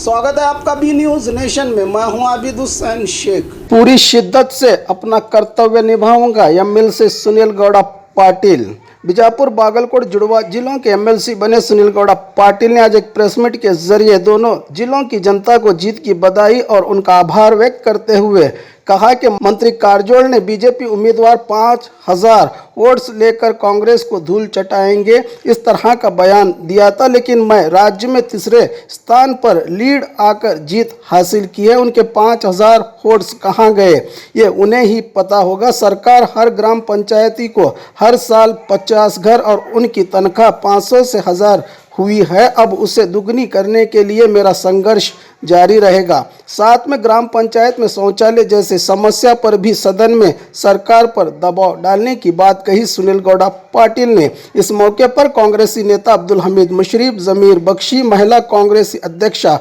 स्वागत है आपका बी न्यूज नेशन में। मैं हूं आबिद हुसैन शेख। पूरी शिद्दत से अपना कर्तव्य निभाऊंगा, एमएलसी सुनील गौड़ा पाटिल। बीजापुर, बागलकोट, जुड़वा जिलों के एमएलसी बने सुनील गौड़ा पाटिल ने आज एक प्रेस मीट के जरिए दोनों जिलों की जनता को जीत की बधाई और उनका आभार व्यक्त करते हुए कहा कि मंत्री कारजोल ने बीजेपी उम्मीदवार 5000 वोट्स लेकर कांग्रेस को धूल चटाएंगे, इस तरह का बयान दिया था। लेकिन मैं राज्य में तीसरे स्थान पर लीड आकर जीत हासिल की है। उनके 5000 वोट्स कहां गए ये उन्हें ही पता होगा। सरकार हर ग्राम पंचायती को हर साल 50 घर और उनकी तनख्वाह 500 से 1000 हुई है। अब उसे दुगनी करने के लिए मेरा संघर्ष जारी रहेगा। साथ में ग्राम पंचायत में शौचालय जैसे समस्या पर भी सदन में सरकार पर दबाव डालने की बात कही सुनील गौड़ा पाटिल ने। इस मौके पर कांग्रेसी नेता अब्दुल हमीद मुशरीफ, जमीर बख्शी, महिला कांग्रेसी अध्यक्षा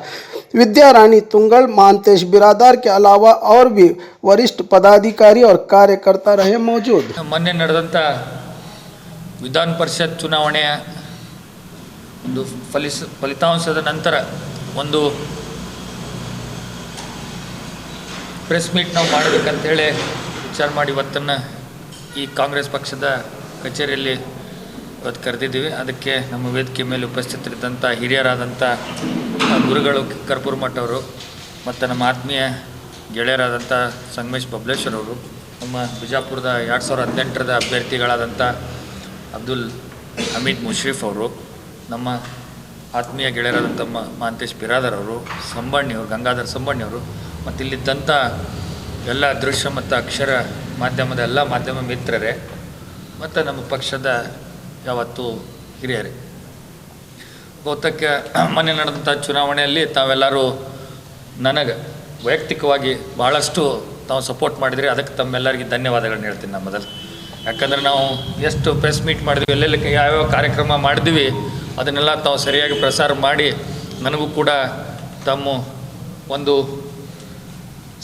विद्या रानी तुंगल, महांतेश बिरादार के अलावा और भी वरिष्ठ पदाधिकारी और कार्यकर्ता रहे मौजूद। ಮೊನ್ನೆ ನಡೆದಂತ ವಿಧಾನ ಪರಿಷತ್ ಚುನಾವಣೆಯ ಒಂದು ಫಲಿತಾಂಶದ ನಂತರ ಒಂದು ಪ್ರೆಸ್ ಮೀಟ್ ನಾವು ಮಾಡಬೇಕಂತ ಹೇಳಿ ವಿಚಾರ ಮಾಡಿ ಇವತ್ತನ್ನು ಈ ಕಾಂಗ್ರೆಸ್ ಪಕ್ಷದ ಕಚೇರಿಯಲ್ಲಿ ಇವತ್ತು ಕರೆದಿದ್ದೀವಿ. ಅದಕ್ಕೆ ನಮ್ಮ ವೇದಿಕೆ ಮೇಲೆ ಉಪಸ್ಥಿತರಿದ್ದಂಥ ಹಿರಿಯರಾದಂಥ ಗುರುಗಳು ಕರ್ಪೂರ್ ಮಠ ಅವರು ಮತ್ತು ನಮ್ಮ ಆತ್ಮೀಯ ಗೆಳೆಯರಾದಂಥ ಸಂಗಮೇಶ್ ಬಬ್ಲೇಶ್ವರ್ ಅವರು, ನಮ್ಮ ಬಿಜಾಪುರದ 2018ರ ಅಭ್ಯರ್ಥಿಗಳಾದಂಥ ಅಬ್ದುಲ್ ಹಮೀದ್ ಮುಶ್ರೀಫ್ ಅವರು, ನಮ್ಮ ಆತ್ಮೀಯ ಗೆಳೆಯರಾದಂಥ ಮಹಾಂತೇಶ್ ಬಿರಾದರ್ ಅವರು, ಸಂಬಣ್ಣಿಯವರು, ಗಂಗಾಧರ್ ಸಂಬಣ್ಣಿಯವರು, ಮತ್ತು ಇಲ್ಲಿದ್ದಂಥ ಎಲ್ಲ ದೃಶ್ಯ ಮತ್ತು ಅಕ್ಷರ ಮಾಧ್ಯಮದ ಎಲ್ಲ ಮಾಧ್ಯಮ ಮಿತ್ರರೇ ಮತ್ತು ನಮ್ಮ ಪಕ್ಷದ ಯಾವತ್ತೂ ಹಿರಿಯರೇ, ಬಹುತೇಕ ಮೊನ್ನೆ ನಡೆದಂಥ ಚುನಾವಣೆಯಲ್ಲಿ ತಾವೆಲ್ಲರೂ ನನಗೆ ವೈಯಕ್ತಿಕವಾಗಿ ಭಾಳಷ್ಟು ತಾವು ಸಪೋರ್ಟ್ ಮಾಡಿದ್ರಿ. ಅದಕ್ಕೆ ತಮ್ಮೆಲ್ಲರಿಗೆ ಧನ್ಯವಾದಗಳನ್ನ ಹೇಳ್ತೀನಿ ನಾನು ಮೊದಲು. ಯಾಕಂದರೆ ನಾವು ಎಷ್ಟು ಪ್ರೆಸ್ ಮೀಟ್ ಮಾಡಿದ್ವಿ, ಎಲ್ಲೆಲ್ಲಿ ಯಾವ್ಯಾವ ಕಾರ್ಯಕ್ರಮ ಮಾಡಿದ್ವಿ ಅದನ್ನೆಲ್ಲ ತಾವು ಸರಿಯಾಗಿ ಪ್ರಸಾರ ಮಾಡಿ ನನಗೂ ಕೂಡ ತಮ್ಮ ಒಂದು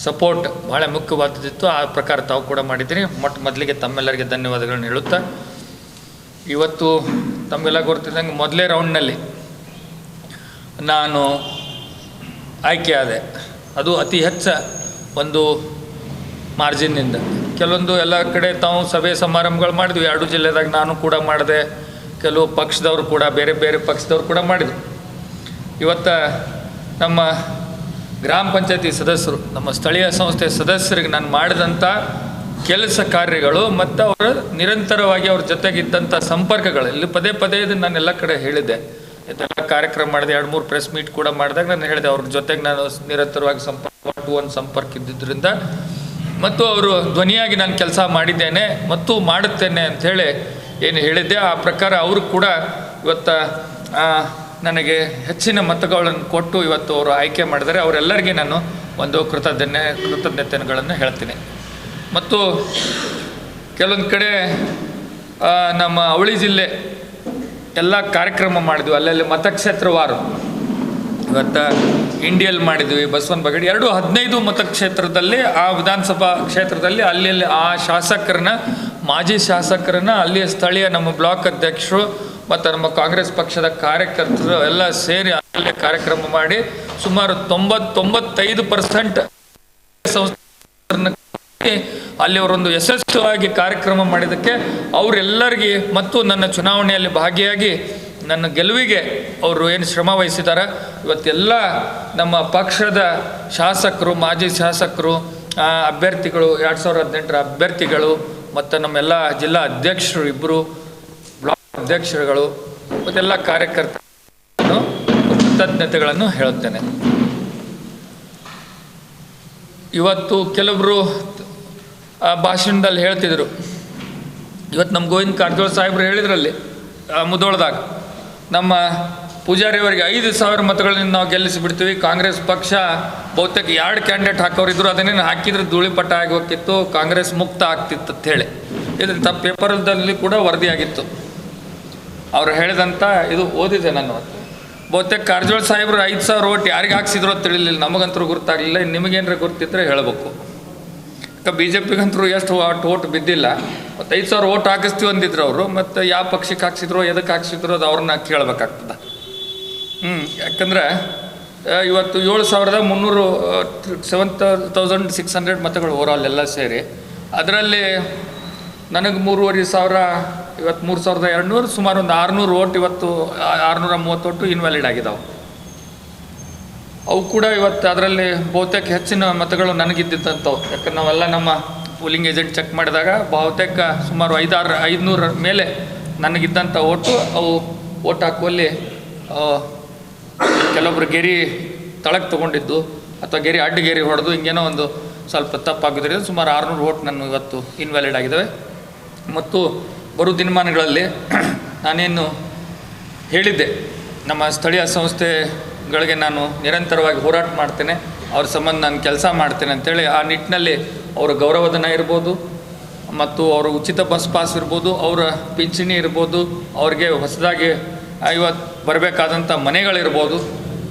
ಸಪೋರ್ಟ್ ಭಾಳ ಮುಖ್ಯವಾದದಿತ್ತು. ಆ ಪ್ರಕಾರ ತಾವು ಕೂಡ ಮಾಡಿದ್ದೀರಿ. ಮೊದಲಿಗೆ ತಮ್ಮೆಲ್ಲರಿಗೆ ಧನ್ಯವಾದಗಳನ್ನ ಹೇಳುತ್ತಾ, ಇವತ್ತು ತಮ್ಮೆಲ್ಲ ಗೊತ್ತಿದ್ದಂಗೆ ಮೊದಲೇ ರೌಂಡ್ನಲ್ಲಿ ನಾನು ಆಯ್ಕೆ ಆದೆ. ಅದು ಅತಿ ಹೆಚ್ಚು ಒಂದು ಮಾರ್ಜಿನ್ನಿಂದ. ಕೆಲವೊಂದು ಎಲ್ಲ ಕಡೆ ತಾವು ಸಭೆ ಸಮಾರಂಭಗಳು ಮಾಡಿದ್ವಿ. 2 ಜಿಲ್ಲೆದಾಗ ನಾನು ಕೂಡ ಮಾಡಿದೆ, ಕೆಲವು ಪಕ್ಷದವರು ಕೂಡ, ಬೇರೆ ಬೇರೆ ಪಕ್ಷದವ್ರು ಕೂಡ ಮಾಡಿದ್ರು. ಇವತ್ತು ನಮ್ಮ ಗ್ರಾಮ ಪಂಚಾಯತಿ ಸದಸ್ಯರು, ನಮ್ಮ ಸ್ಥಳೀಯ ಸಂಸ್ಥೆ ಸದಸ್ಯರಿಗೆ ನಾನು ಮಾಡಿದಂಥ ಕೆಲಸ ಕಾರ್ಯಗಳು ಮತ್ತು ಅವರ ನಿರಂತರವಾಗಿ ಅವ್ರ ಜೊತೆಗಿದ್ದಂಥ ಸಂಪರ್ಕಗಳು, ಇಲ್ಲಿ ಪದೇ ಪದೇ ಇದನ್ನು ನಾನು ಎಲ್ಲ ಕಡೆ ಹೇಳಿದ್ದೆ. ಇದೆಲ್ಲ ಕಾರ್ಯಕ್ರಮ ಮಾಡಿದೆ, 2-3 ಪ್ರೆಸ್ ಮೀಟ್ ಕೂಡ ಮಾಡಿದಾಗ ನಾನು ಹೇಳಿದೆ ಅವ್ರ ಜೊತೆಗೆ ನಾನು ನಿರಂತರವಾಗಿ ಸಂಪರ್ಕ ಇದ್ದಿದ್ದರಿಂದ ಮತ್ತು ಅವರು ಧ್ವನಿಯಾಗಿ ನಾನು ಕೆಲಸ ಮಾಡಿದ್ದೇನೆ ಮತ್ತು ಮಾಡುತ್ತೇನೆ ಅಂಥೇಳಿ ಏನು ಹೇಳಿದ್ದೆ, ಆ ಪ್ರಕಾರ ಅವರು ಕೂಡ ಇವತ್ತು ನನಗೆ ಹೆಚ್ಚಿನ ಮತಗಳನ್ನು ಕೊಟ್ಟು ಇವತ್ತು ಅವರು ಆಯ್ಕೆ ಮಾಡಿದರೆ ಅವರೆಲ್ಲರಿಗೆ ನಾನು ಒಂದು ಕೃತಜ್ಞತೆಗಳನ್ನು ಹೇಳ್ತೀನಿ. ಮತ್ತು ಕೆಲವೊಂದು ಕಡೆ ನಮ್ಮ ಅವಳಿ ಜಿಲ್ಲೆ ಎಲ್ಲ ಕಾರ್ಯಕ್ರಮ ಮಾಡಿದ್ವಿ, ಅಲ್ಲಲ್ಲಿ ಮತಕ್ಷೇತ್ರವಾರು. ಇವತ್ತು ಇಂಡಿಯಲ್ಲಿ ಮಾಡಿದ್ವಿ, ಬಸವನ ಬಾಗೇಡಿ 15 ಮತಕ್ಷೇತ್ರದಲ್ಲಿ, ಆ ವಿಧಾನಸಭಾ ಕ್ಷೇತ್ರದಲ್ಲಿ ಅಲ್ಲಿ ಆ ಶಾಸಕರನ್ನ, ಮಾಜಿ ಶಾಸಕರನ್ನ, ಅಲ್ಲಿಯ ಸ್ಥಳೀಯ ನಮ್ಮ ಬ್ಲಾಕ್ ಅಧ್ಯಕ್ಷರು ಮತ್ತು ನಮ್ಮ ಕಾಂಗ್ರೆಸ್ ಪಕ್ಷದ ಕಾರ್ಯಕರ್ತರು ಎಲ್ಲ ಸೇರಿ ಅಲ್ಲೇ ಕಾರ್ಯಕ್ರಮ ಮಾಡಿ ಸುಮಾರು 90-95% ಅಲ್ಲಿ ಅವರೊಂದು ಯಶಸ್ವಿಯಾಗಿ ಕಾರ್ಯಕ್ರಮ ಮಾಡಿದ್ದಕ್ಕೆ ಅವರೆಲ್ಲರಿಗೆ ಮತ್ತು ನನ್ನ ಚುನಾವಣೆಯಲ್ಲಿ ಭಾಗಿಯಾಗಿ ನನ್ನ ಗೆಲುವಿಗೆ ಅವರು ಏನು ಶ್ರಮ ವಹಿಸಿದ್ದಾರೆ. ಇವತ್ತೆಲ್ಲ ನಮ್ಮ ಪಕ್ಷದ ಶಾಸಕರು, ಮಾಜಿ ಶಾಸಕರು, ಅಭ್ಯರ್ಥಿಗಳು, 2018ರ ಅಭ್ಯರ್ಥಿಗಳು ಮತ್ತು ನಮ್ಮೆಲ್ಲ ಜಿಲ್ಲಾ ಅಧ್ಯಕ್ಷರು, ಇಬ್ಬರು ಬ್ಲಾಕ್ ಅಧ್ಯಕ್ಷರುಗಳು ಮತ್ತೆಲ್ಲ ಕಾರ್ಯಕರ್ತರು ಕೃತಜ್ಞತೆಗಳನ್ನು ಹೇಳುತ್ತೇನೆ. ಇವತ್ತು ಕೆಲವರು ಭಾಷಣದಲ್ಲಿ ಹೇಳ್ತಿದ್ರು, ಇವತ್ತು ನಮ್ಮ ಗೋವಿಂದ ಕಾರಜೋಳ ಸಾಹೇಬರು ಹೇಳಿದ್ರಲ್ಲಿ ಮುಧೋಳದಾಗ ನಮ್ಮ ಪೂಜಾರಿಯವರಿಗೆ 5000 ಮತಗಳಿಂದ ನಾವು ಗೆಲ್ಲಿಸಿಬಿಡ್ತೀವಿ, ಕಾಂಗ್ರೆಸ್ ಪಕ್ಷ ಬಹುತೇಕ 2 ಕ್ಯಾಂಡಿಡೇಟ್ ಹಾಕೋರಿದ್ರು, ಅದನ್ನೇನು ಹಾಕಿದ್ರೆ ಧೂಳಿಪಟ ಆಗಿ ಹೋಗ್ತಿತ್ತು, ಕಾಂಗ್ರೆಸ್ ಮುಕ್ತ ಆಗ್ತಿತ್ತು ಅಂತ ಹೇಳಿ ಇದರಿಂದ ಪೇಪರ್ದಲ್ಲಿ ಕೂಡ ವರದಿಯಾಗಿತ್ತು. ಅವರು ಹೇಳಿದಂಥ ಇದು ಓದಿದೆ ನಾನು. ಬಹುತೇಕ ಕಾರಜೋಳ ಸಾಹೇಬರು 5000 ಓಟ್ ಯಾರಿಗೆ ಹಾಕ್ಸಿದ್ರು ಅಂತ ತಿಳಿಲಿಲ್ಲ, ನಮಗಂತರೂ ಗುರ್ತಾಗಲಿಲ್ಲ. ನಿಮಗೇನರ ಗುರ್ತಿದ್ರೆ ಹೇಳಬೇಕು. BJPಗಂತರೂ ಎಷ್ಟು ಓಟ್ ಬಿದ್ದಿಲ್ಲ. ಮತ್ತು 5000 ಓಟ್ ಹಾಕಿಸ್ತೀವಿ ಅಂದಿದ್ರು ಅವರು. ಮತ್ತು ಯಾವ ಪಕ್ಷಕ್ಕೆ ಹಾಕ್ಸಿದ್ರು, ಎದಕ್ಕೆ ಹಾಕ್ಸಿದ್ರು ಅದು ಅವ್ರನ್ನ ಕೇಳಬೇಕಾಗ್ತದೆ. ಯಾಕಂದ್ರೆ ಇವತ್ತು 7,600 ಮತಗಳು ಓವರಾಲ್ ಎಲ್ಲ ಸೇರಿ. ಅದರಲ್ಲಿ ನನಗೆ 3,500, ಇವತ್ತು 3,200, ಸುಮಾರು ಒಂದು 600 ಓಟ್, ಇವತ್ತು 630 ಓಟು ಇನ್ವ್ಯಾಲಿಡ್ ಆಗಿದ್ದಾವೆ. ಅವು ಕೂಡ ಇವತ್ತು ಅದರಲ್ಲಿ ಬಹುತೇಕ ಹೆಚ್ಚಿನ ಮತಗಳು ನನಗಿದ್ದಿದ್ದಂಥವು. ಯಾಕಂದ್ರೆ ನಾವೆಲ್ಲ ನಮ್ಮ ಪೋಲಿಂಗ್ ಏಜೆಂಟ್ ಚೆಕ್ ಮಾಡಿದಾಗ ಬಹುತೇಕ ಸುಮಾರು 500 ಮೇಲೆ ನನಗಿದ್ದಂಥ ಓಟು ಅವು ಓಟ್ ಹಾಕುವಲ್ಲಿ ಕೆಲವೊಬ್ಬರು ಗೆರೆ ತಳಕ್ಕೆ ತೊಗೊಂಡಿದ್ದು ಅಥವಾ ಗೆರೆ ಅಡ್ಡ ಗೆರೆ ಹೊಡೆದು ಹಿಂಗೇನೋ ಒಂದು ಸ್ವಲ್ಪ ತಪ್ಪಾಗೋದ್ರಿಂದ ಸುಮಾರು 600 ಓಟ್ ನಾನು ಇವತ್ತು ಇನ್ವ್ಯಾಲಿಡ್ ಆಗಿದ್ದಾವೆ. ಮತ್ತು ಬರೋ ದಿನಮಾನಗಳಲ್ಲಿ ನಾನೇನು ಹೇಳಿದ್ದೆ, ನಮ್ಮ ಸ್ಥಳೀಯ ಸಂಸ್ಥೆಗಳಿಗೆ ನಾನು ನಿರಂತರವಾಗಿ ಹೋರಾಟ ಮಾಡ್ತೇನೆ, ಅವ್ರ ಸಂಬಂಧ ನಾನು ಕೆಲಸ ಮಾಡ್ತೇನೆ ಅಂಥೇಳಿ ಆ ನಿಟ್ಟಿನಲ್ಲಿ ಅವರ ಗೌರವಧನ ಇರ್ಬೋದು, ಮತ್ತು ಅವರ ಉಚಿತ ಬಸ್ ಪಾಸ್ ಇರ್ಬೋದು, ಅವರ ಪಿಂಚಣಿ ಇರ್ಬೋದು, ಅವ್ರಿಗೆ ಹೊಸದಾಗಿ ಇವತ್ತು ಬರಬೇಕಾದಂಥ ಮನೆಗಳಿರ್ಬೋದು.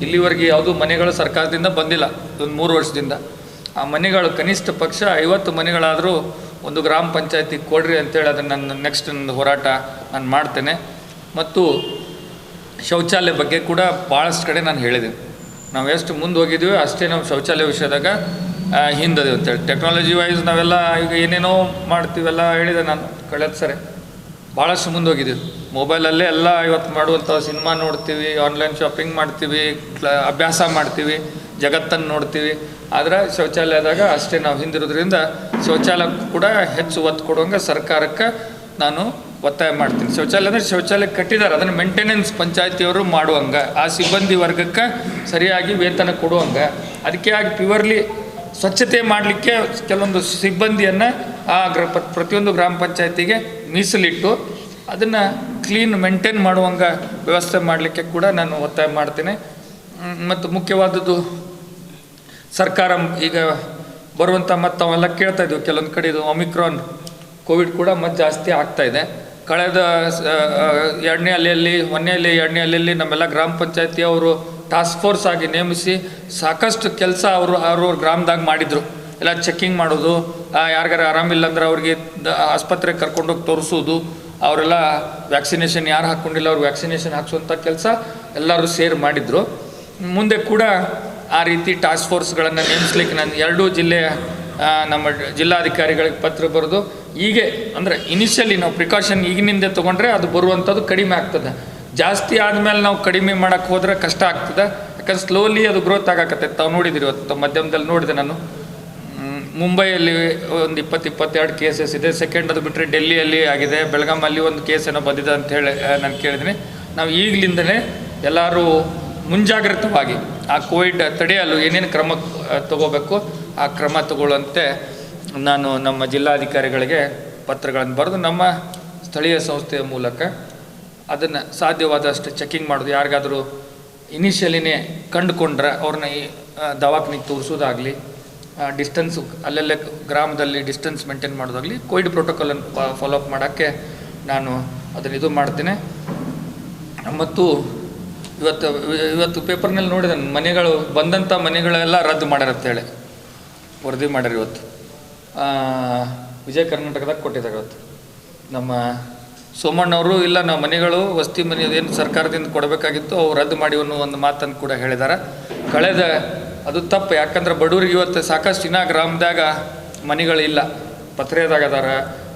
ಇಲ್ಲಿವರೆಗೆ ಯಾವುದೂ ಮನೆಗಳು ಸರ್ಕಾರದಿಂದ ಬಂದಿಲ್ಲ ಒಂದು 3 ವರ್ಷದಿಂದ. ಆ ಮನೆಗಳು ಕನಿಷ್ಠ ಪಕ್ಷ 50 ಮನೆಗಳಾದರೂ ಒಂದು ಗ್ರಾಮ ಪಂಚಾಯತಿಗೆ ಕೊಡ್ರಿ ಅಂತೇಳಿ ಅದನ್ನು ನನ್ನ ನೆಕ್ಸ್ಟ್ ನನ್ನ ಹೋರಾಟ ನಾನು ಮಾಡ್ತೇನೆ. ಮತ್ತು ಶೌಚಾಲಯ ಬಗ್ಗೆ ಕೂಡ ಭಾಳಷ್ಟು ಕಡೆ ನಾನು ಹೇಳಿದ್ದೀನಿ. ನಾವು ಎಷ್ಟು ಮುಂದೆ ಹೋಗಿದ್ದೀವಿ ಅಷ್ಟೇ ನಾವು ಶೌಚಾಲಯ ವಿಷಯದಾಗ ಹಿಂದದೇವು ಅಂತೇಳಿ. ಟೆಕ್ನಾಲಜಿ ವೈಸ್ ನಾವೆಲ್ಲ ಈಗ ಏನೇನೋ ಮಾಡ್ತೀವೆಲ್ಲ ಹೇಳಿದೆ ನಾನು ಕಳೆದ ಸರಿ. ಭಾಳಷ್ಟು ಮುಂದೆ ಹೋಗಿದ್ದೀವಿ. ಮೊಬೈಲಲ್ಲೇ ಎಲ್ಲ ಇವತ್ತು ಮಾಡುವಂಥ ಸಿನಿಮಾ ನೋಡ್ತೀವಿ, ಆನ್ಲೈನ್ ಶಾಪಿಂಗ್ ಮಾಡ್ತೀವಿ, ಅಭ್ಯಾಸ ಮಾಡ್ತೀವಿ, ಜಗತ್ತನ್ನು ನೋಡ್ತೀವಿ. ಆದರೆ ಶೌಚಾಲಯದಾಗ ಅಷ್ಟೇ ನಾವು ಹಿಂದಿರೋದ್ರಿಂದ ಶೌಚಾಲಯಕ್ಕೂ ಕೂಡ ಹೆಚ್ಚು ಒತ್ತು ಕೊಡುವಂಗೆ ಸರ್ಕಾರಕ್ಕೆ ನಾನು ಒತ್ತಾಯ ಮಾಡ್ತೀನಿ. ಶೌಚಾಲಯ ಅಂದರೆ ಶೌಚಾಲಯ ಕಟ್ಟಿದ್ದಾರೆ, ಅದನ್ನು ಮೇಂಟೆನೆನ್ಸ್ ಪಂಚಾಯತಿಯವರು ಮಾಡುವಂಗೆ, ಆ ಸಿಬ್ಬಂದಿ ವರ್ಗಕ್ಕೆ ಸರಿಯಾಗಿ ವೇತನ ಕೊಡುವಂಗೆ, ಅದಕ್ಕೆ ಆಗಿ ಪ್ಯೂರ್ಲಿ ಸ್ವಚ್ಛತೆ ಮಾಡಲಿಕ್ಕೆ ಕೆಲವೊಂದು ಸಿಬ್ಬಂದಿಯನ್ನು ಆ ಪ್ರತಿಯೊಂದು ಗ್ರಾಮ ಪಂಚಾಯತಿಗೆ ಮೀಸಲಿಟ್ಟು ಅದನ್ನು ಕ್ಲೀನ್ ಮೇಂಟೈನ್ ಮಾಡುವಂಗೆ ವ್ಯವಸ್ಥೆ ಮಾಡಲಿಕ್ಕೆ ಕೂಡ ನಾನು ಒತ್ತಾಯ ಮಾಡ್ತೀನಿ. ಮತ್ತು ಮುಖ್ಯವಾದದ್ದು ಸರ್ಕಾರ ಈಗ ಬರುವಂಥ ಮತ್ತು ಅವೆಲ್ಲ ಕೇಳ್ತಾ ಇದ್ವಿ ಕೆಲವೊಂದು ಕಡೆ ಇದು ಒಮಿಕ್ರಾನ್ ಕೋವಿಡ್ ಕೂಡ ಮತ್ತೆ ಜಾಸ್ತಿ ಆಗ್ತಾಯಿದೆ. ಕಳೆದ 2ನೇ ಅಲೆಯಲ್ಲಿ 1ನೇ ಅಲೆ 2ನೇ ಅಲೆಯಲ್ಲಿ ನಮ್ಮೆಲ್ಲ ಗ್ರಾಮ ಪಂಚಾಯತಿಯವರು ಟಾಸ್ಕ್ ಫೋರ್ಸ್ ಆಗಿ ನೇಮಿಸಿ ಸಾಕಷ್ಟು ಕೆಲಸ ಅವರು ಗ್ರಾಮದಾಗ ಮಾಡಿದರು. ಎಲ್ಲ ಚೆಕ್ಕಿಂಗ್ ಮಾಡೋದು, ಯಾರಿಗಾರ ಆರಾಮಿಲ್ಲ ಅಂದ್ರೆ ಅವ್ರಿಗೆ ಆಸ್ಪತ್ರೆಗೆ ಕರ್ಕೊಂಡೋಗಿ ತೋರಿಸೋದು, ಅವರೆಲ್ಲ ವ್ಯಾಕ್ಸಿನೇಷನ್ ಯಾರು ಹಾಕ್ಕೊಂಡಿಲ್ಲ ಅವ್ರು ವ್ಯಾಕ್ಸಿನೇಷನ್ ಹಾಕ್ಸುವಂಥ ಕೆಲಸ ಎಲ್ಲರೂ ಸೇರಿ ಮಾಡಿದರು. ಮುಂದೆ ಕೂಡ ಆ ರೀತಿ ಟಾಸ್ಕ್ ಫೋರ್ಸ್ಗಳನ್ನು ನೇಮಿಸ್ಲಿಕ್ಕೆ ನಾನು 2 ಜಿಲ್ಲೆಯ ನಮ್ಮ ಜಿಲ್ಲಾಧಿಕಾರಿಗಳಿಗೆ ಪತ್ರ ಬರೆದು ಹೀಗೆ ಅಂದರೆ ಇನಿಷಿಯಲಿ ನಾವು ಪ್ರಿಕಾಷನ್ ಈಗಿನಿಂದ ತೊಗೊಂಡ್ರೆ ಅದು ಬರುವಂಥದ್ದು ಕಡಿಮೆ ಆಗ್ತದೆ. ಜಾಸ್ತಿ ಆದಮೇಲೆ ನಾವು ಕಡಿಮೆ ಮಾಡೋಕ್ಕೆ ಹೋದರೆ ಕಷ್ಟ ಆಗ್ತದೆ. ಯಾಕಂದ್ರೆ ಸ್ಲೋಲಿ ಅದು ಗ್ರೋತ್ ಆಗಾಕತ್ತೆ. ತಾವು ನೋಡಿದಿರಿ, ಇವತ್ತು ಮಧ್ಯಮದಲ್ಲಿ ನೋಡಿದೆ ನಾನು. ಮುಂಬೈಯಲ್ಲಿ ಒಂದು 20-22 ಕೇಸಸ್ ಇದೆ. ಸೆಕೆಂಡ್ ಅದು ಬಿಟ್ಟರೆ ಡೆಲ್ಲಿಯಲ್ಲಿ ಆಗಿದೆ, ಬೆಳಗಾಮಲ್ಲಿ ಒಂದು ಕೇಸ್ ಏನೋ ಬಂದಿದೆ ಅಂತ ಹೇಳಿ ನಾನು ಕೇಳಿದ್ದೀನಿ. ನಾವು ಈಗಲಿಂದಲೇ ಎಲ್ಲರೂ ಮುಂಜಾಗ್ರತವಾಗಿ ಆ ಕೋವಿಡ್ ತಡೆಯಲು ಏನೇನು ಕ್ರಮ ತಗೋಬೇಕು ಆ ಕ್ರಮ ತಗೊಳ್ಳುವಂತೆ ನಾನು ನಮ್ಮ ಜಿಲ್ಲಾಧಿಕಾರಿಗಳಿಗೆ ಪತ್ರಗಳನ್ನು ಬರೆದು ನಮ್ಮ ಸ್ಥಳೀಯ ಸಂಸ್ಥೆಯ ಮೂಲಕ ಅದನ್ನು ಸಾಧ್ಯವಾದಷ್ಟು ಚೆಕ್ಕಿಂಗ್ ಮಾಡೋದು. ಯಾರಿಗಾದರೂ ಇನಿಷಿಯಲಿನೇ ಕಂಡುಕೊಂಡ್ರೆ ಅವ್ರನ್ನ ದವಾಖಾನೆಗೆ ತೋರಿಸೋದಾಗಲಿ, ಡಿಸ್ಟೆನ್ಸು ಅಲ್ಲೆಲ್ಲೇ ಗ್ರಾಮದಲ್ಲಿ ಡಿಸ್ಟೆನ್ಸ್ ಮೇಂಟೈನ್ ಮಾಡೋದಾಗಲಿ, ಕೋವಿಡ್ ಪ್ರೋಟೋಕಾಲನ್ನು ಫಾಲೋಅಪ್ ಮಾಡೋಕ್ಕೆ ನಾನು ಅದನ್ನು ಇದು ಮಾಡ್ತೀನಿ. ಮತ್ತು ಇವತ್ತು ಪೇಪರ್ನಲ್ಲಿ ನೋಡಿದೆ, ಮನೆಗಳು ಬಂದಂಥ ಮನೆಗಳೆಲ್ಲ ರದ್ದು ಮಾಡ್ಯಾರ ಅಂತೇಳಿ ವರದಿ ಮಾಡ್ಯಾರ. ಇವತ್ತು ವಿಜಯ ಕರ್ನಾಟಕದಾಗ ಕೊಟ್ಟಿದ್ದಾರೆ. ಇವತ್ತು ನಮ್ಮ ಸೋಮಣ್ಣವರು ಇಲ್ಲ ನಾವು ಮನೆಗಳು ವಸತಿ ಮನೆ ಏನು ಸರ್ಕಾರದಿಂದ ಕೊಡಬೇಕಾಗಿತ್ತು ಅವು ರದ್ದು ಮಾಡಿ ಒಂದು ಮಾತನ್ನು ಕೂಡ ಹೇಳಿದ್ದಾರೆ. ಕಳೆದ ಅದು ತಪ್ಪು. ಯಾಕಂದ್ರೆ ಬಡವರಿಗೆ ಇವತ್ತು ಸಾಕಷ್ಟು ಇನ್ನೂ ಗ್ರಾಮದಾಗ ಮನೆಗಳಿಲ್ಲ, ಪತ್ರೆದಾಗ ಅದಾರ.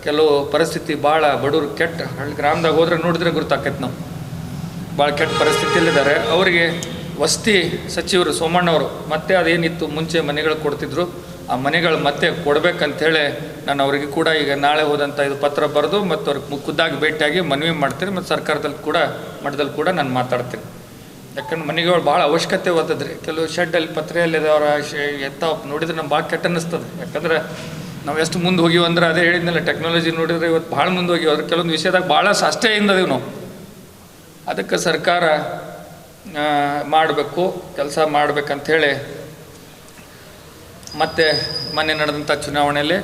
ಕೆಲವು ಪರಿಸ್ಥಿತಿ ಭಾಳ ಬಡವರು ಕೆಟ್ಟ ಗ್ರಾಮದಾಗ ಹೋದ್ರೆ ನೋಡಿದ್ರೆ ಗೊತ್ತಾಕೈತೆ ನಾವು ಭಾಳ ಕೆಟ್ಟ ಪರಿಸ್ಥಿತಿಯಲ್ಲಿದ್ದಾರೆ. ಅವರಿಗೆ ವಸತಿ ಸಚಿವರು ಸೋಮಣ್ಣವರು ಮತ್ತೆ ಅದೇನಿತ್ತು ಮುಂಚೆ ಮನೆಗಳು ಕೊಡ್ತಿದ್ರು ಆ ಮನೆಗಳು ಮತ್ತೆ ಕೊಡಬೇಕಂಥೇಳಿ ನಾನು ಅವರಿಗೆ ಕೂಡ ಈಗ ನಾಳೆ ಹೋದಂಥ ಇದು ಪತ್ರ ಬರೆದು ಮತ್ತು ಅವ್ರಿಗೆ ಖುದ್ದಾಗಿ ಭೇಟಿಯಾಗಿ ಮನವಿ ಮಾಡ್ತೀನಿ. ಮತ್ತು ಸರ್ಕಾರದಲ್ಲಿ ಕೂಡ ಮಟ್ಟದಲ್ಲಿ ಕೂಡ ನಾನು ಮಾತಾಡ್ತೀನಿ. ಯಾಕಂದ್ರೆ ಮನೆಗಳು ಭಾಳ ಅವಶ್ಯಕತೆ ಓದಿದ್ರಿ. ಕೆಲವು ಶೆಡ್ಡಲ್ಲಿ ಪತ್ರೆಯಲ್ಲಿದೆ ಅವರ ಎತ್ತ ನೋಡಿದ್ರೆ ನಮ್ಗೆ ಭಾಳ ಕೆಟ್ಟ ಅನ್ನಿಸ್ತದೆ. ಯಾಕಂದ್ರೆ ನಾವು ಎಷ್ಟು ಮುಂದೆ ಹೋಗಿವಿ ಅಂದ್ರೆ ಅದೇ ಹೇಳಿದ್ನಲ್ಲ, ಟೆಕ್ನಾಲಜಿ ನೋಡಿದ್ರೆ ಇವತ್ತು ಭಾಳ ಮುಂದೆ ಹೋಗಿವಿ. ಅದ್ರ ಕೆಲವೊಂದು ವಿಷಯದಾಗ ಭಾಳ ಅಷ್ಟೇಯಿಂದದೀವಿ ನಾವು. ಅದಕ್ಕೆ ಸರ್ಕಾರ ಮಾಡಬೇಕು, ಕೆಲಸ ಮಾಡಬೇಕಂಥೇಳಿ ಮತ್ತು ಮೊನ್ನೆ ನಡೆದಂಥ ಚುನಾವಣೆಯಲ್ಲಿ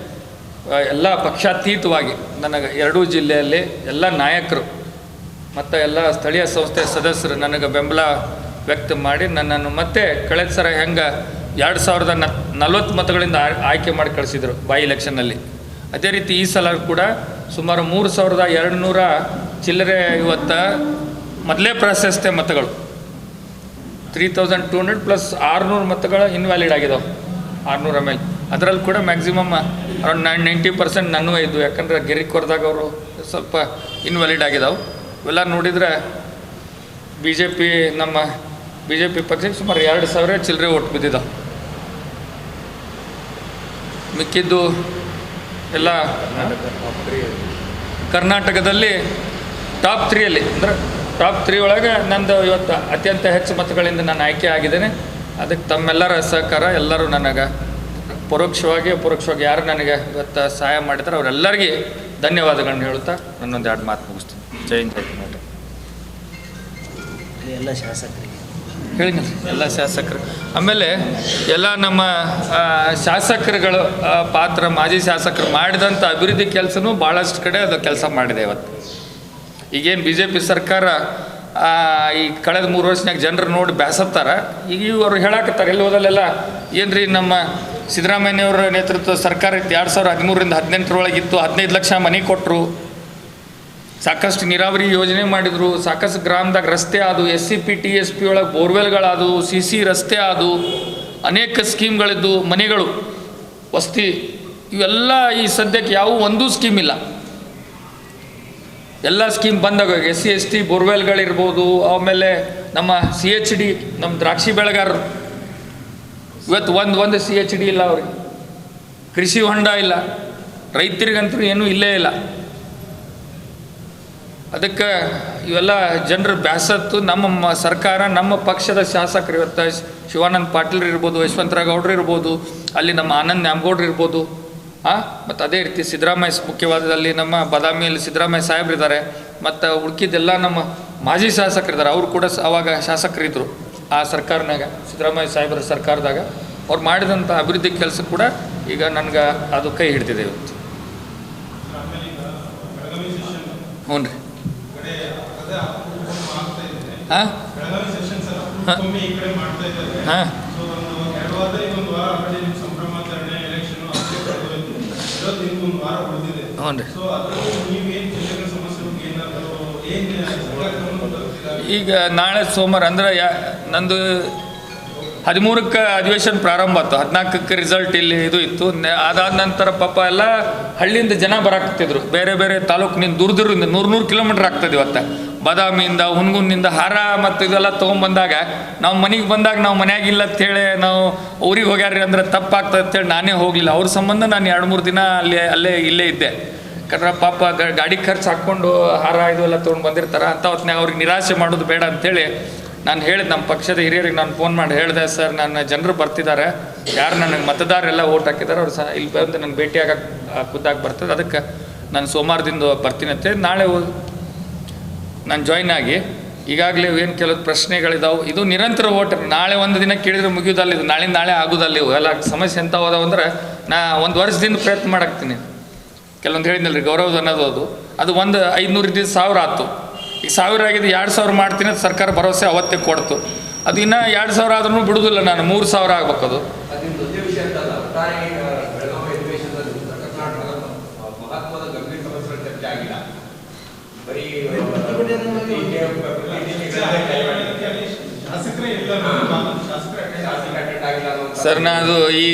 ಎಲ್ಲ ಪಕ್ಷಾತೀತವಾಗಿ ನನಗೆ 2 ಜಿಲ್ಲೆಯಲ್ಲಿ ಎಲ್ಲ ನಾಯಕರು ಮತ್ತು ಎಲ್ಲ ಸ್ಥಳೀಯ ಸಂಸ್ಥೆ ಸದಸ್ಯರು ನನಗೆ ಬೆಂಬಲ ವ್ಯಕ್ತ ಮಾಡಿ ನನ್ನನ್ನು ಮತ್ತೆ ಕಳೆದ ಸರ ಹೆಂಗೆ 2040 ಮತಗಳಿಂದ ಆಯ್ಕೆ ಮಾಡಿ ಕಳಿಸಿದರು ಬೈ ಎಲೆಕ್ಷನ್ನಲ್ಲಿ, ಅದೇ ರೀತಿ ಈ ಸಲ ಕೂಡ ಸುಮಾರು 3200 ಚಿಲ್ಲರೆ ಇವತ್ತು ಮೊದಲೇ ಪ್ರಾಶಸ್ತ್ಯ ಮತಗಳು 3200 ಪ್ಲಸ್ 600 ಮತಗಳು ಇನ್ವ್ಯಾಲಿಡ್ ಆಗಿದಾವೆ, 600 ಮೇಲೆ. ಅದರಲ್ಲಿ ಕೂಡ ಮ್ಯಾಕ್ಸಿಮಮ್ ಅರೌಂಡ್ 90% ನನ್ನೂ ಇದ್ದು, ಯಾಕಂದರೆ ಗೆರಿಕೊರ್ದಾಗ ಅವರು ಸ್ವಲ್ಪ ಇನ್ವ್ಯಾಲಿಡ್ ಆಗಿದಾವೆ. ಇವೆಲ್ಲ ನೋಡಿದರೆ ನಮ್ಮ ಬಿ ಜೆ ಪಿ ಪಕ್ಷಕ್ಕೆ ಸುಮಾರು 2000 ಚಿಲ್ಲರೆ ಓಟ್ ಬಿದ್ದಿದ್ದಾವೆ. ಮಿಕ್ಕಿದ್ದು ಎಲ್ಲ ಕರ್ನಾಟಕದಲ್ಲಿ ಟಾಪ್ 3 ಅಂದರೆ ಟಾಪ್ 3 ಒಳಗೆ ನಂದು ಇವತ್ತು ಅತ್ಯಂತ ಹೆಚ್ಚು ಮತಗಳಿಂದ ನಾನು ಆಯ್ಕೆ ಆಗಿದ್ದೇನೆ. ಅದಕ್ಕೆ ತಮ್ಮೆಲ್ಲರ ಸಹಕಾರ, ಎಲ್ಲರೂ ನನಗೆ ಪರೋಕ್ಷವಾಗಿ ಅಪರೋಕ್ಷವಾಗಿ ಯಾರು ನನಗೆ ಇವತ್ತು ಸಹಾಯ ಮಾಡಿದ್ದಾರೆ ಅವರೆಲ್ಲರಿಗೆ ಧನ್ಯವಾದಗಳನ್ನ ಹೇಳುತ್ತಾ ನನ್ನೊಂದು 2 ಮಾತು ಮುಗಿಸ್ತೀನಿ. ಜೈ ಹಿಂದ್, ಜೈ ಕರ್ನಾಟಕ. ಎಲ್ಲ ಶಾಸಕರಿಗೆ ಹೇಳಿದ್ನಲ್ಲ, ಎಲ್ಲ ಶಾಸಕರು, ಆಮೇಲೆ ಎಲ್ಲ ನಮ್ಮ ಶಾಸಕರುಗಳು ಪಾತ್ರ, ಮಾಜಿ ಶಾಸಕರು ಮಾಡಿದಂಥ ಅಭಿವೃದ್ಧಿ ಕೆಲಸನೂ ಭಾಳಷ್ಟು ಕಡೆ ಅದು ಕೆಲಸ ಮಾಡಿದೆ. ಇವತ್ತು ಈಗೇನು ಬಿ ಜೆ ಪಿ ಸರ್ಕಾರ ಈ ಕಳೆದ 3 ವರ್ಷನಾಗ ಜನರು ನೋಡಿ ಬೇಸತ್ತಾರ. ಈಗ ಇವರು ಹೇಳಕತ್ತಾರೆ ಎಲ್ಲಿ ಹೋದಲ್ಲೆಲ್ಲ, ಏನು ರೀ ನಮ್ಮ ಸಿದ್ದರಾಮಯ್ಯವ್ರ ನೇತೃತ್ವದ ಸರ್ಕಾರ ಇತ್ತು, 2013ರಿಂದ 2018 15 ಲಕ್ಷ ಮನೆ ಕೊಟ್ಟರು, ಸಾಕಷ್ಟು ನೀರಾವರಿ ಯೋಜನೆ ಮಾಡಿದರು, ಸಾಕಷ್ಟು ಗ್ರಾಮದಾಗ ರಸ್ತೆ ಆದವು, SCP TSP ಒಳಗೆ ಬೋರ್ವೆಲ್ಗಳಾದವು, CC ರಸ್ತೆ ಆದವು, ಅನೇಕ ಸ್ಕೀಮ್ಗಳಿದ್ದು, ಮನೆಗಳು, ವಸತಿ, ಇವೆಲ್ಲ ಈ ಸದ್ಯಕ್ಕೆ ಯಾವ ಒಂದೂ ಸ್ಕೀಮ್ ಇಲ್ಲ. ಎಲ್ಲ ಸ್ಕೀಮ್ ಬಂದಾಗ SC ST ಬೋರ್ವೆಲ್ಗಳಿರ್ಬೋದು, ಆಮೇಲೆ ನಮ್ಮ CHD ನಮ್ಮ ದ್ರಾಕ್ಷಿ ಬೆಳೆಗಾರರು ಇವತ್ತು ಒಂದು CHD ಇಲ್ಲ ಅವ್ರಿಗೆ, ಕೃಷಿ ಹೊಂಡ ಇಲ್ಲ, ರೈತರಿಗಂತೂ ಏನೂ ಇಲ್ಲೇ ಇಲ್ಲ. ಅದಕ್ಕೆ ಇವೆಲ್ಲ ಜನರು ಬ್ಯಾಸತ್ತು. ನಮ್ಮ ಸರ್ಕಾರ, ನಮ್ಮ ಪಕ್ಷದ ಶಾಸಕರು ಇವತ್ತು ಶಿವಾನಂದ ಪಾಟೀಲ್ ಇರ್ಬೋದು, ಯಶವಂತರಾವ್ ಗೌಡ್ರು ಇರ್ಬೋದು, ಅಲ್ಲಿ ನಮ್ಮ ಆನಂದ್ ನ್ಯಾಮಗೌಡ್ರು ಇರ್ಬೋದು, ಮತ್ತು ಅದೇ ರೀತಿ ಸಿದ್ದರಾಮಯ್ಯ ಮುಖ್ಯವಾದಲ್ಲಿ ನಮ್ಮ ಬಾದಾಮಿಯಲ್ಲಿ ಸಿದ್ದರಾಮಯ್ಯ ಸಾಹೇಬ್ರಿದ್ದಾರೆ, ಮತ್ತು ಉಳ್ಕಿದ್ದೆಲ್ಲ ನಮ್ಮ ಮಾಜಿ ಶಾಸಕರಿದ್ದಾರೆ. ಅವರು ಕೂಡ ಅವಾಗ ಶಾಸಕರಿದ್ದರು ಆ ಸರ್ಕಾರನಾಗ, ಸಿದ್ದರಾಮಯ್ಯ ಸಾಹೇಬ್ರ ಸರ್ಕಾರದಾಗ. ಅವ್ರು ಮಾಡಿದಂಥ ಅಭಿವೃದ್ಧಿ ಕೆಲಸ ಕೂಡ ಈಗ ನನಗೆ ಅದು ಕೈ ಹಿಡ್ದಿದೆ ಇವತ್ತು. ಹ್ಞೂ ರೀ. ಹಾಂ ಹಾಂ ಹ್ಞೂ ರೀ. ಈಗ ನಾಳೆ ಸೋಮವಾರ ಅಂದರೆ ನಂದು 13ಕ್ಕೆ ಅಧಿವೇಶನ ಪ್ರಾರಂಭ ಆಯ್ತು, 14ಕ್ಕೆ ರಿಸಲ್ಟ್ ಇಲ್ಲಿ ಇದು ಇತ್ತು. ಅದಾದ ನಂತರ ಪಾಪ ಎಲ್ಲ ಹಳ್ಳಿಯಿಂದ ಜನ ಬರಾಕ್ತಿದ್ರು, ಬೇರೆ ಬೇರೆ ತಾಲೂಕಿನಿಂದ ದೂರದಿಂದ 100 ಕಿಲೋಮೀಟ್ರ್ ಆಗ್ತದೆ. ಇವತ್ತು ಬಾದಾಮಿಯಿಂದ ಹುನಗುಂದಿನಿಂದ ಹಾರ ಮತ್ತು ಇದೆಲ್ಲ ತೊಗೊಂಬಂದಾಗ ನಾವು ಮನೆಗೆ ಬಂದಾಗ ನಾವು ಮನ್ಯಾಗಿಲ್ಲ ಅಂಥೇಳಿ ನಾವು ಊರಿಗೆ ಹೋಗ್ಯಾರ್ರಿ ಅಂದ್ರೆ ತಪ್ಪಾಗ್ತದೆ ಅಂತೇಳಿ ನಾನೇ ಹೋಗಲಿಲ್ಲ. ಅವ್ರ ಸಂಬಂಧ ನಾನು 2-3 ದಿನ ಇಲ್ಲೇ ಇದ್ದೆ. ಯಾಕಂದ್ರೆ ಪಾಪ ಗಾಡಿ ಖರ್ಚು ಹಾಕ್ಕೊಂಡು ಹಾರ ಇದೆಲ್ಲ ತೊಗೊಂಡು ಬಂದಿರ್ತಾರೆ. ಅಂಥ ಹೊತ್ತಿನಾಗ ಅವ್ರಿಗೆ ನಿರಾಶೆ ಮಾಡೋದು ಬೇಡ ಅಂಥೇಳಿ ನಾನು ಹೇಳಿದೆ, ನಮ್ಮ ಪಕ್ಷದ ಹಿರಿಯರಿಗೆ ನಾನು ಫೋನ್ ಮಾಡಿ ಹೇಳಿದೆ, ಸರ್ ನನ್ನ ಜನರು ಬರ್ತಿದ್ದಾರೆ, ಯಾರು ನನಗೆ ಮತದಾರರೆಲ್ಲ ಓಟ್ ಹಾಕಿದ್ದಾರೆ ಅವ್ರು ಇಲ್ಲಿ ಬಂದು ನನಗೆ ಭೇಟಿಯಾಗಕ್ಕೆ ಖುದ್ದಾಗಿ ಬರ್ತದೆ, ಅದಕ್ಕೆ ನಾನು ಸೋಮವಾರದಿಂದ ಬರ್ತೀನಿ ಅಂತೇಳಿ ನಾಳೆ ನಾನು ಜಾಯ್ನ್ ಆಗಿ ಈಗಾಗಲೇ ಏನು ಕೆಲವು ಪ್ರಶ್ನೆಗಳಿದಾವೆ. ಇದು ನಿರಂತರ ಓಟ್, ನಾಳೆ ಒಂದು ದಿನ ಕೇಳಿದ್ರೆ ಮುಗಿಯೋದಲ್ಲ, ಇದು ನಾಳೆ ಆಗೋದಲ್ಲ. ಇವು ಎಲ್ಲ ಸಮಸ್ಯೆ ಎಂತ ಹೋದವು ಅಂದ್ರೆ ನಾ 1 ವರ್ಷದಿಂದ ಪ್ರಯತ್ನ ಮಾಡಾಕ್ತೀನಿ. ಕೆಲವೊಂದು ಹೇಳಿದ್ನಲ್ರಿ ಗೌರವಧನ ಅದು ಒಂದು 500 ಇದ್ದಿದ್ದು 1000 ಆಯ್ತು. ಈಗ 1000 ಆಗಿದ್ದು 2000 ಮಾಡ್ತೀನಿ ಅಂತ ಸರ್ಕಾರ ಭರವಸೆ ಅವತ್ತೇ ಕೊಡ್ತು. ಅದು ಇನ್ನೂ 2000 ಆದ್ರೂ ಬಿಡುವುದಿಲ್ಲ, ನಾನು 3000 ಆಗ್ಬೇಕದು. ಸರ್ ನಾನು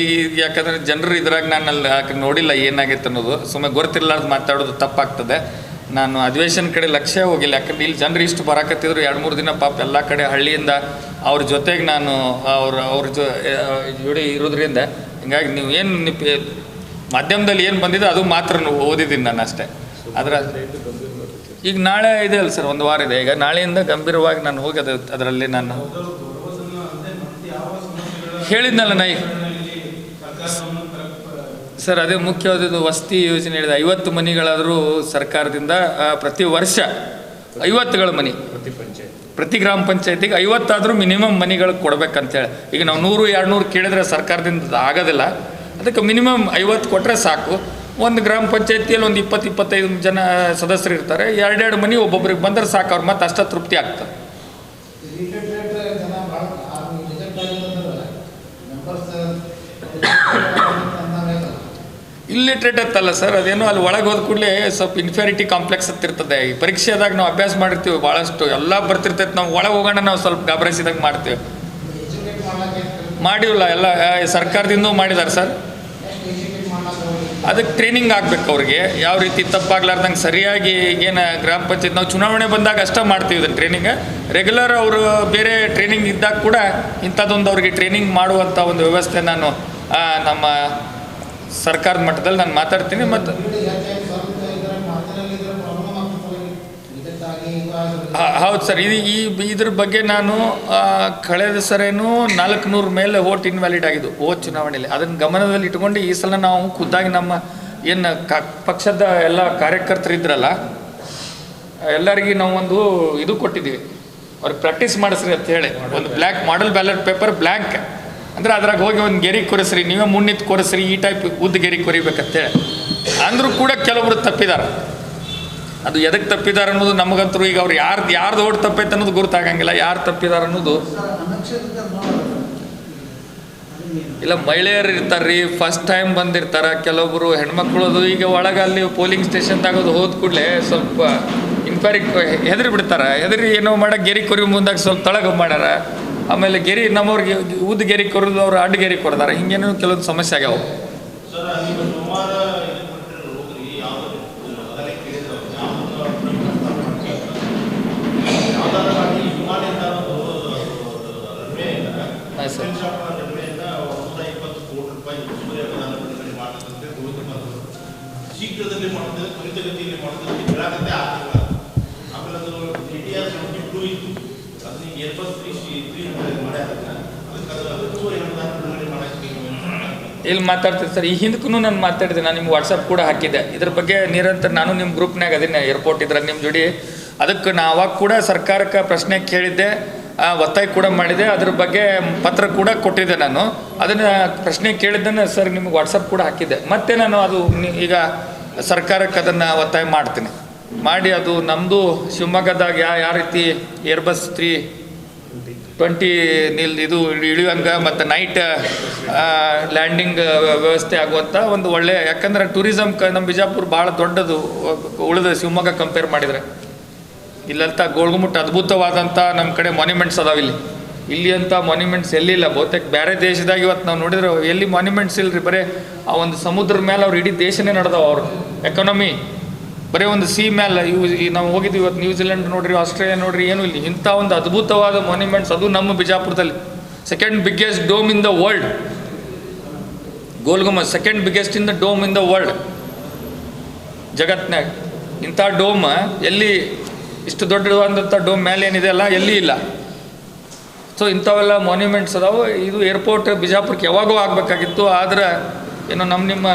ಯಾಕಂದರೆ ಜನರು ಇದ್ರಾಗ ನಾನು ಅಲ್ಲಿ ನೋಡಿಲ್ಲ ಏನಾಗೈತೆ ಅನ್ನೋದು, ಸುಮ್ಮನೆ ಗೊತ್ತಿರಲಾರ್ದು ಮಾತಾಡೋದು ತಪ್ಪಾಗ್ತದೆ. ನಾನು ಅಧಿವೇಶನ ಕಡೆ ಲಕ್ಷ್ಯ ಹೋಗಿಲ್ಲ, ಯಾಕಂದ್ರೆ ಇಲ್ಲಿ ಜನರು ಇಷ್ಟು ಬರಾಕತ್ತಿದ್ರು 2-3 ದಿನ ಪಾಪ ಎಲ್ಲ ಕಡೆ ಹಳ್ಳಿಯಿಂದ ಅವ್ರ ಜೊತೆಗೆ ನಾನು ಅವ್ರ ಜೋಡಿ ಇರೋದ್ರಿಂದ ಹಿಂಗಾಗಿ ನೀವು ಏನು ಮಾಧ್ಯಮದಲ್ಲಿ ಏನು ಬಂದಿದೆ ಅದು ಮಾತ್ರ ಓದಿದ್ದೀನಿ ನಾನು ಅಷ್ಟೇ. ಈಗ ನಾಳೆ ಇದೆ ಅಲ್ಲ ಸರ್, 1 ವಾರ ಇದೆ. ಈಗ ನಾಳೆಯಿಂದ ಗಂಭೀರವಾಗಿ ನಾನು ಹೋಗಿ ಅದರಲ್ಲಿ ನಾನು ಹೇಳಿದ್ನಲ್ಲ ನಾ ಈಗ ಸರ್, ಅದೇ ಮುಖ್ಯವಾದದ್ದು ವಸತಿ ಯೋಜನೆ ಹೇಳಿದೆ. 50 ಮನೆಗಳಾದರೂ ಸರ್ಕಾರದಿಂದ ಪ್ರತಿ ವರ್ಷ 50ಗಳ ಮನೆ ಪ್ರತಿ ಗ್ರಾಮ ಪಂಚಾಯತಿಗೆ 50 ಆದರೂ ಮಿನಿಮಮ್ ಮನೆಗಳು ಕೊಡ್ಬೇಕಂತೇಳಿ. ಈಗ ನಾವು 100-200 ಕೇಳಿದ್ರೆ ಸರ್ಕಾರದಿಂದ ಆಗೋದಿಲ್ಲ. ಅದಕ್ಕೆ ಮಿನಿಮಮ್ 50 ಕೊಟ್ಟರೆ ಸಾಕು. ಒಂದು ಗ್ರಾಮ ಪಂಚಾಯತಿಯಲ್ಲಿ ಒಂದು 20-25 ಜನ ಸದಸ್ಯರು ಇರ್ತಾರೆ, 2-2 ಮನೆ ಒಬ್ಬೊಬ್ರಿಗೆ ಬಂದರೆ ಸಾಕು, ಅವ್ರು ಮತ್ತೆ ಅಷ್ಟ ತೃಪ್ತಿ ಆಗ್ತದೆ. ಇಲ್ಲಿಟ್ರೇಟ್ ಅಂತಲ್ಲ ಸರ್, ಅದೇನೋ ಅಲ್ಲಿ ಒಳಗೆ ಹೋದ ಕೂಡಲೇ ಸ್ವಲ್ಪ ಇನ್ಫ್ಯಾರಿಟಿ ಕಾಂಪ್ಲೆಕ್ಸ್ ಹತ್ತಿರ್ತದೆ. ಈ ಪರೀಕ್ಷೆದಾಗ ನಾವು ಅಭ್ಯಾಸ ಮಾಡಿರ್ತೀವಿ ಭಾಳಷ್ಟು, ಎಲ್ಲ ಬರ್ತಿರ್ತೈತೆ, ನಾವು ಒಳಗೆ ಹೋಗೋಣ ನಾವು ಸ್ವಲ್ಪ ಗಾಬರಿಸಿದಾಗ ಮಾಡ್ತೀವಿ. ಮಾಡಿಲ್ಲ, ಎಲ್ಲ ಸರ್ಕಾರದಿಂದ ಮಾಡಿದ್ದಾರೆ ಸರ್. ಅದಕ್ಕೆ ಟ್ರೈನಿಂಗ್ ಆಗಬೇಕು ಅವ್ರಿಗೆ, ಯಾವ ರೀತಿ ತಪ್ಪಾಗ್ಲಾರ್ದಂಗೆ ಸರಿಯಾಗಿ ಏನು ಗ್ರಾಮ ಪಂಚಾಯತ್ ನಾವು ಚುನಾವಣೆ ಬಂದಾಗ ಅಷ್ಟೇ ಮಾಡ್ತೀವಿ ಇದನ್ನು ಟ್ರೈನಿಂಗ್. ರೆಗ್ಯುಲರ್ ಅವರು ಬೇರೆ ಟ್ರೈನಿಂಗ್ ಇದ್ದಾಗ ಕೂಡ ಇಂಥದ್ದೊಂದು ಅವ್ರಿಗೆ ಟ್ರೈನಿಂಗ್ ಮಾಡುವಂಥ ಒಂದು ವ್ಯವಸ್ಥೆ ನಾನು ನಮ್ಮ ಸರ್ಕಾರದ ಮಟ್ಟದಲ್ಲಿ ನಾನು ಮಾತಾಡ್ತೀನಿ. ಮತ್ತು ಹೌದು ಸರ್, ಇದ್ರ ಬಗ್ಗೆ ನಾನು ಕಳೆದ ಸರೇನು 400 ಮೇಲೆ ವೋಟ್ ಇನ್ವ್ಯಾಲಿಡ್ ಆಗಿದ್ದು ವೋಟ್ ಚುನಾವಣೆಯಲ್ಲಿ. ಅದನ್ನು ಗಮನದಲ್ಲಿ ಇಟ್ಕೊಂಡು ಈ ಸಲ ನಾವು ಖುದ್ದಾಗಿ ನಮ್ಮ ಏನು ಪಕ್ಷದ ಎಲ್ಲ ಕಾರ್ಯಕರ್ತರಿದ್ರಲ್ಲ ಎಲ್ಲರಿಗೆ ನಾವು ಒಂದು ಇದು ಕೊಟ್ಟಿದ್ದೀವಿ, ಅವ್ರಿಗೆ ಪ್ರಾಕ್ಟೀಸ್ ಮಾಡಿಸ್ರಿ ಅಂತ ಹೇಳಿ. ಒಂದು ಬ್ಲ್ಯಾಕ್ ಮಾಡಲ್ ಬ್ಯಾಲೆಟ್ ಪೇಪರ್ ಬ್ಲ್ಯಾಂಕ್ ಅಂದರೆ ಅದ್ರಾಗ ಹೋಗಿ ಒಂದು ಗೆರೆ ಕೊರಿಸ್ರಿ, ನೀವೇ ಮುನ್ನಿತ್ತು ಕೊರಿಸ್ರಿ, ಈ ಟೈಪ್ ಉದ್ದ ಗೆರೆ ಕೊರಿಬೇಕಂತೇಳಿ. ಅಂದರೂ ಕೂಡ ಕೆಲವೊಬ್ರು ತಪ್ಪಿದ್ದಾರೆ. ಅದು ಎದಕ್ಕೆ ತಪ್ಪಿದ್ದಾರೆ ಅನ್ನೋದು ನಮಗಂತರೂ ಈಗ ಅವ್ರು ಯಾರ್ದು ಓಟ್ ತಪ್ಪೈತೆ ಅನ್ನೋದು ಗೊತ್ತಾಗಂಗಿಲ್ಲ, ಯಾರು ತಪ್ಪಿದ್ದಾರೆ ಅನ್ನೋದು. ಇಲ್ಲ, ಮಹಿಳೆಯರು ಇರ್ತಾರೆ ರೀ, ಫಸ್ಟ್ ಟೈಮ್ ಬಂದಿರ್ತಾರೆ ಕೆಲವೊಬ್ಬರು ಹೆಣ್ಮಕ್ಳು. ಅದು ಈಗ ಒಳಗೆ ಅಲ್ಲಿ ಪೋಲಿಂಗ್ ಸ್ಟೇಷನ್ದಾಗೋದು ಹೋದ ಕೂಡಲೇ ಸ್ವಲ್ಪ ಇನ್ಕ್ವೈರಿ ಹೆದರಿ ಬಿಡ್ತಾರೆ. ಹೆದರಿ ಏನೋ ಮಾಡಕ್ಕೆ ಗೆರೆ ಕೊರಿ ಮುಂದಾಗ ಸ್ವಲ್ಪ ತೊಳಗೆ ಮಾಡ್ಯಾರ. ಆಮೇಲೆ ಗೆರೆ ನಮ್ಮವ್ರಿಗೆ ಉದ್ದ ಗೆರೆ ಕೊರೋದು ಅವ್ರು ಅಡ್ಡ ಗೆರೆ ಕೊಡ್ತಾರೆ. ಹಿಂಗೇನೋ ಕೆಲವೊಂದು ಸಮಸ್ಯೆ ಆಗ್ಯಾವ. ಶೀಘ್ರದಲ್ಲಿ ಮಾಡುತ್ತದೆ, ತ್ವರಿತಗತಿಯಲ್ಲಿ ಮಾಡುತ್ತದೆ, ಬೆಳಗತ್ತೆ ಆಗ್ತಿಲ್ಲ. ಆಮೇಲೆ ಅದು KTR 72 ಇತ್ತು, ಅದನ್ನ ಇಲ್ಲಿ ಮಾತಾಡ್ತೀನಿ ಸರ್. ಈ ಹಿಂದಕ್ಕೂ ನಾನು ಮಾತಾಡಿದೆ, ನಾನು ನಿಮ್ಗೆ ವಾಟ್ಸಪ್ ಕೂಡ ಹಾಕಿದ್ದೆ ಇದ್ರ ಬಗ್ಗೆ ನಿರಂತರ. ನಾನು ನಿಮ್ಮ ಗ್ರೂಪ್ನಾಗ ಅದನ್ನ ಏರ್ಪೋರ್ಟ್ ಇದ್ರಾಗ ನಿಮ್ಮ ಜೋಡಿ. ಅದಕ್ಕೆ ನಾ ಅವಾಗ ಕೂಡ ಸರ್ಕಾರಕ್ಕೆ ಪ್ರಶ್ನೆ ಕೇಳಿದ್ದೆ, ಒತ್ತಾಯ ಕೂಡ ಮಾಡಿದೆ, ಅದ್ರ ಬಗ್ಗೆ ಪತ್ರ ಕೂಡ ಕೊಟ್ಟಿದ್ದೆ. ನಾನು ಅದನ್ನು ಪ್ರಶ್ನೆ ಕೇಳಿದ್ದನ್ನು ಸರ್ ನಿಮ್ಗೆ ವಾಟ್ಸಪ್ ಕೂಡ ಹಾಕಿದ್ದೆ. ಮತ್ತೆ ನಾನು ಅದು ಈಗ ಸರ್ಕಾರಕ್ಕೆ ಅದನ್ನು ಒತ್ತಾಯ ಮಾಡ್ತೀನಿ ಮಾಡಿ. ಅದು ನಮ್ಮದು ಶಿವಮೊಗ್ಗದಾಗ ಯಾವ ರೀತಿ ಏರ್ಬಸ್ 320 ಇದು ಇಳಿಯುವಂಗೆ ಮತ್ತು ನೈಟ್ ಲ್ಯಾಂಡಿಂಗ್ ವ್ಯವಸ್ಥೆ ಆಗುವಂಥ ಒಂದು ಒಳ್ಳೆಯ, ಯಾಕಂದ್ರೆ ಟೂರಿಸಮ್ ನಮ್ಮ ಬಿಜಾಪುರ ಭಾಳ ದೊಡ್ಡದು ಉಳಿದ ಶಿವಮೊಗ್ಗ ಕಂಪೇರ್ ಮಾಡಿದರೆ. ಇಲ್ಲಂತ ಗೋಳ್ಗುಮುಟ್ಟು ಅದ್ಭುತವಾದಂಥ ನಮ್ಮ ಕಡೆ ಮಾನ್ಯುಮೆಂಟ್ಸ್ ಅದಾವೆ. ಇಲ್ಲಿ ಅಂತ ಮಾನ್ಯುಮೆಂಟ್ಸ್ ಎಲ್ಲಿಲ್ಲ. ಬಹುತೇಕ ಬೇರೆ ದೇಶದಾಗ ಇವತ್ತು ನಾವು ನೋಡಿದ್ರೆ ಎಲ್ಲಿ ಮಾನ್ಯುಮೆಂಟ್ಸ್ ಇಲ್ಲರಿ, ಬರೀ ಆ ಒಂದು ಸಮುದ್ರದ ಮೇಲೆ ಅವ್ರು ಇಡೀ ದೇಶನೇ ನಡೆದವ. ಅವರು ಎಕಾನಮಿ ಬರೀ ಒಂದು ಸಿ ಮೇಲೆ. ನಾವು ಹೋಗಿದ್ವಿ ಇವತ್ತು ನ್ಯೂಜಿಲೆಂಡ್ ನೋಡ್ರಿ, ಆಸ್ಟ್ರೇಲಿಯಾ ನೋಡ್ರಿ, ಏನೂ ಇಲ್ಲಿ ಇಂಥ ಒಂದು ಅದ್ಭುತವಾದ ಮಾನ್ಯುಮೆಂಟ್ಸ್ ಅದು ನಮ್ಮ ಬಿಜಾಪುರದಲ್ಲಿ. Second biggest dome in the world, Gol Gumbaz second biggest in the dome in the world ಜಗತ್ನಾಗ. ಇಂಥ ಡೋಮ್ ಎಲ್ಲಿ ಇಷ್ಟು ದೊಡ್ಡದಾದಂಥ ಡೋಮ್ ಮೇಲೆ ಏನಿದೆ ಅಲ್ಲ, ಎಲ್ಲಿ ಇಲ್ಲ. ಸೊ ಇಂಥವೆಲ್ಲ ಮಾನ್ಯುಮೆಂಟ್ಸ್ ಅದಾವೆ. ಇದು ಏರ್ಪೋರ್ಟ್ ಬಿಜಾಪುರಕ್ಕೆ ಯಾವಾಗೂ ಆಗಬೇಕಾಗಿತ್ತು, ಆದರೆ ಏನೋ ನಿಮ್ಮ